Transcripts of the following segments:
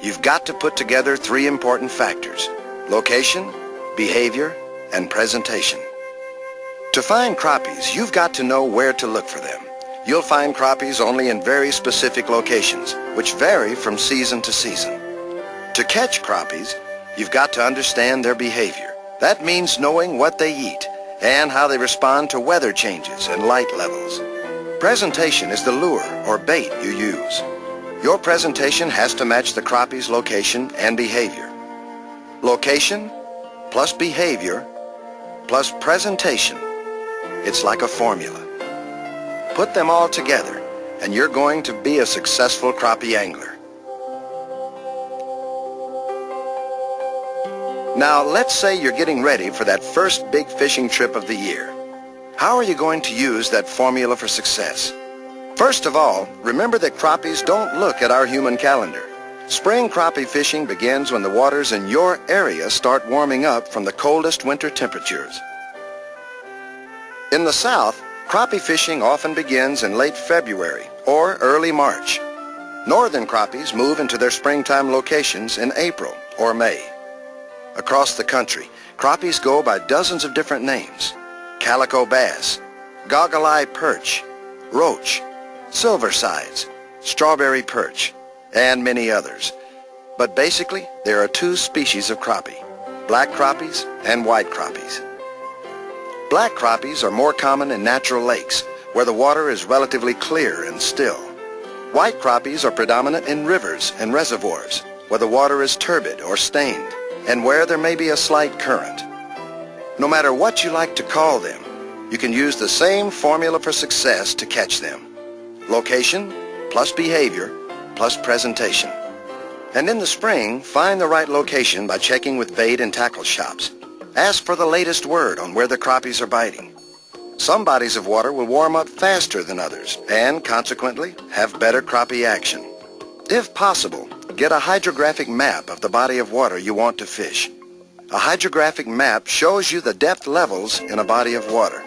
you've got to put together three important factors: location, behavior, and presentation. To find crappies, you've got to know where to look for them. You'll find crappies only in very specific locations, which vary from season to season. To catch crappies, you've got to understand their behavior. That means knowing what they eat and how they respond to weather changes and light levels. Presentation is the lure or bait you use. Your presentation has to match the crappie's location and behavior. Location plus behavior plus presentation. It's like a formula. Put them all together and you're going to be a successful crappie angler. Now, let's say you're getting ready for that first big fishing trip of the year. How are you going to use that formula for success? First of all, remember that crappies don't look at our human calendar. Spring crappie fishing begins when the waters in your area start warming up from the coldest winter temperatures. In the South, crappie fishing often begins in late February or early March. Northern crappies move into their springtime locations in April or May. Across the country, crappies go by dozens of different names: calico bass, goggle-eye perch, roach, silver sides, strawberry perch, and many others. But basically, there are two species of crappie: black crappies and white crappies. Black crappies are more common in natural lakes, where the water is relatively clear and still. White crappies are predominant in rivers and reservoirs, where the water is turbid or stained, and where there may be a slight current. No matter what you like to call them, you can use the same formula for success to catch them: location plus behavior plus presentation. And in the spring, find the right location by checking with bait and tackle shops. Ask for the latest word on where the crappies are biting. Some bodies of water will warm up faster than others and, consequently, have better crappie action. If possible, get a hydrographic map of the body of water you want to fish. A hydrographic map shows you the depth levels in a body of water.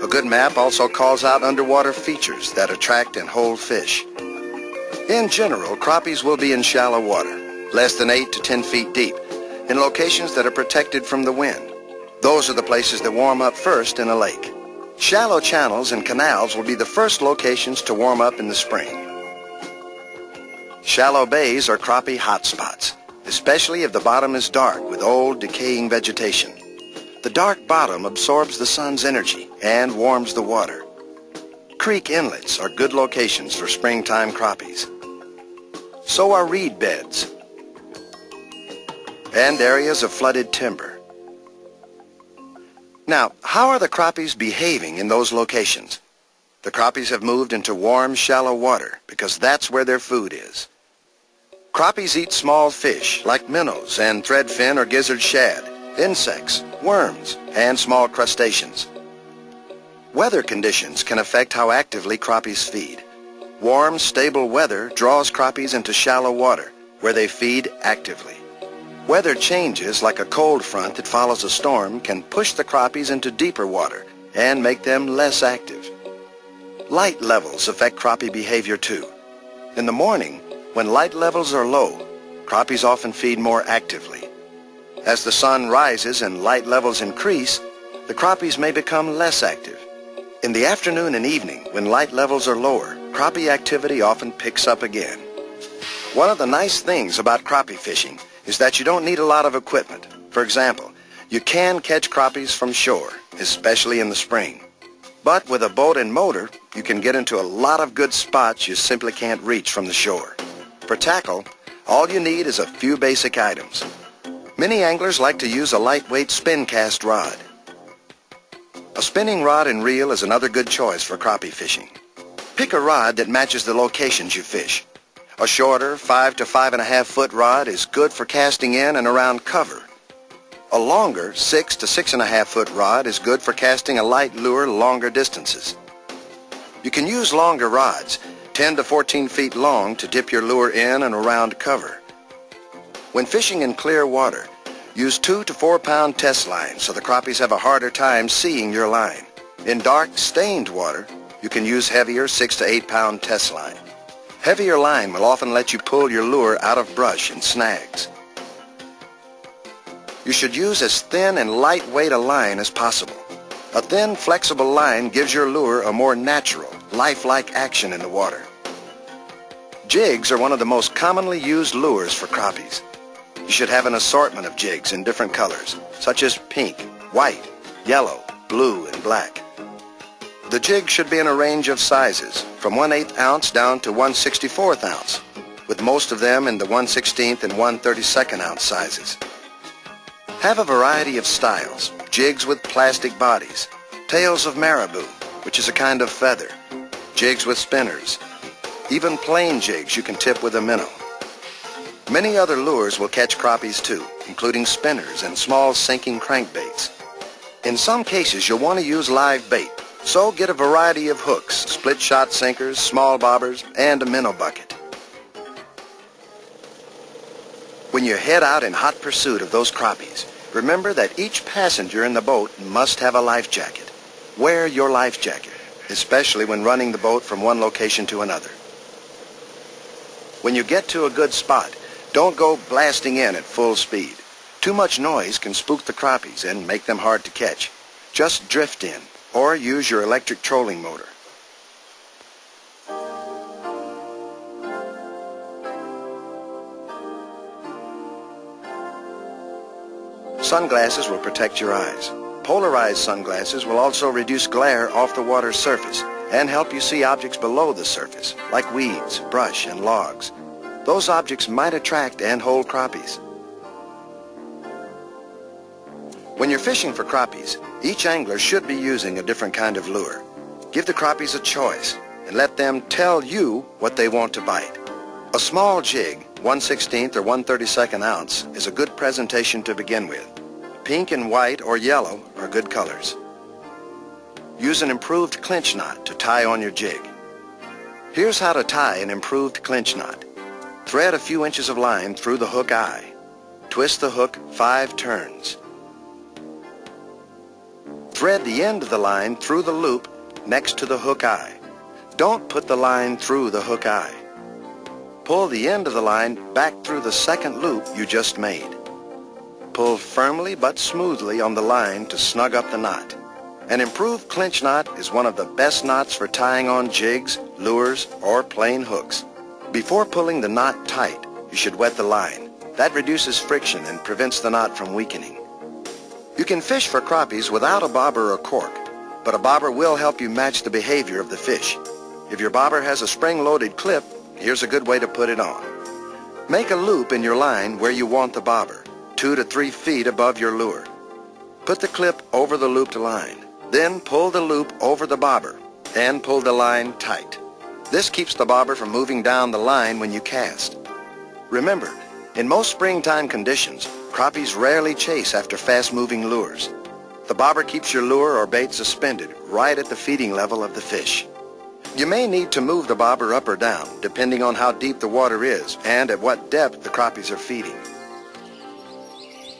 A good map also calls out underwater features that attract and hold fish. In general, crappies will be in shallow water, less than 8 to 10 feet deep, in locations that are protected from the wind. Those are the places that warm up first in a lake. Shallow channels and canals will be the first locations to warm up in the spring. Shallow bays are crappie hotspots, especially if the bottom is dark with old, decaying vegetation. The dark bottom absorbs the sun's energy and warms the water. Creek inlets are good locations for springtime crappies. So are reed beds and areas of flooded timber. Now, how are the crappies behaving in those locations? The crappies have moved into warm, shallow water because that's where their food is. Crappies eat small fish like minnows and threadfin or gizzard shad, insects, worms, and small crustaceans. Weather conditions can affect how actively crappies feed. Warm, stable weather draws crappies into shallow water, where they feed actively. Weather changes, like a cold front that follows a storm, can push the crappies into deeper water and make them less active. Light levels affect crappie behavior too. In the morning, when light levels are low, crappies often feed more actively. As the sun rises and light levels increase, the crappies may become less active. In the afternoon and evening, when light levels are lower, crappie activity often picks up again. One of the nice things about crappie fishing is that you don't need a lot of equipment. For example, you can catch crappies from shore, especially in the spring. But with a boat and motor, you can get into a lot of good spots you simply can't reach from the shore. For tackle, all you need is a few basic items. Many anglers like to use a lightweight spin cast rod. A spinning rod and reel is another good choice for crappie fishing. Pick a rod that matches the locations you fish. A shorter 5 to 5.5 foot rod is good for casting in and around cover. A longer 6 to 6.5 foot rod is good for casting a light lure longer distances. You can use longer rods, 10 to 14 feet long, to dip your lure in and around cover. When fishing in clear water, use 2 to 4 pound test lines so the crappies have a harder time seeing your line. In dark, stained water, you can use heavier 6 to 8 pound test line. Heavier line will often let you pull your lure out of brush and snags. You should use as thin and lightweight a line as possible. A thin, flexible line gives your lure a more natural, lifelike action in the water. Jigs are one of the most commonly used lures for crappies. You should have an assortment of jigs in different colors, such as pink, white, yellow, blue, and black. The jig should be in a range of sizes, from 1/8 ounce down to 1/64 ounce, with most of them in the 1/16 and 1/32 ounce sizes. Have a variety of styles, jigs with plastic bodies, tails of marabou, which is a kind of feather, jigs with spinners, even plain jigs you can tip with a minnow. Many other lures will catch crappies too, including spinners and small sinking crankbaits. In some cases you'll want to use live bait, so get a variety of hooks, split shot sinkers, small bobbers, and a minnow bucket. When you head out in hot pursuit of those crappies, remember that each passenger in the boat must have a life jacket. Wear your life jacket, especially when running the boat from one location to another. When you get to a good spot, don't go blasting in at full speed. Too much noise can spook the crappies and make them hard to catch. Just drift in, or use your electric trolling motor. Sunglasses will protect your eyes. Polarized sunglasses will also reduce glare off the water's surface and help you see objects below the surface, like weeds, brush, and logs. Those objects might attract and hold crappies. When you're fishing for crappies, each angler should be using a different kind of lure. Give the crappies a choice and let them tell you what they want to bite. A small jig, 1/16 or 1/32 ounce, is a good presentation to begin with. Pink and white or yellow are good colors. Use an improved clinch knot to tie on your jig. Here's how to tie an improved clinch knot. Thread a few inches of line through the hook eye. Twist the hook 5 turns. Thread the end of the line through the loop next to the hook eye. Don't put the line through the hook eye. Pull the end of the line back through the second loop you just made. Pull firmly but smoothly on the line to snug up the knot. An improved clinch knot is one of the best knots for tying on jigs, lures, or plain hooks. Before pulling the knot tight, you should wet the line. That reduces friction and prevents the knot from weakening. You can fish for crappies without a bobber or cork, but a bobber will help you match the behavior of the fish. If your bobber has a spring-loaded clip, here's a good way to put it on. Make a loop in your line where you want the bobber, 2 to 3 feet above your lure. Put the clip over the looped line. Then pull the loop over the bobber and pull the line tight. This keeps the bobber from moving down the line when you cast. Remember, in most springtime conditions, crappies rarely chase after fast-moving lures. The bobber keeps your lure or bait suspended right at the feeding level of the fish. You may need to move the bobber up or down, depending on how deep the water is and at what depth the crappies are feeding.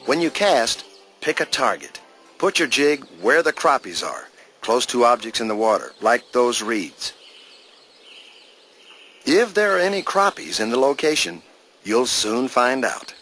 When you cast, pick a target. Put your jig where the crappies are, close to objects in the water, like those reeds. If there are any crappies in the location, you'll soon find out.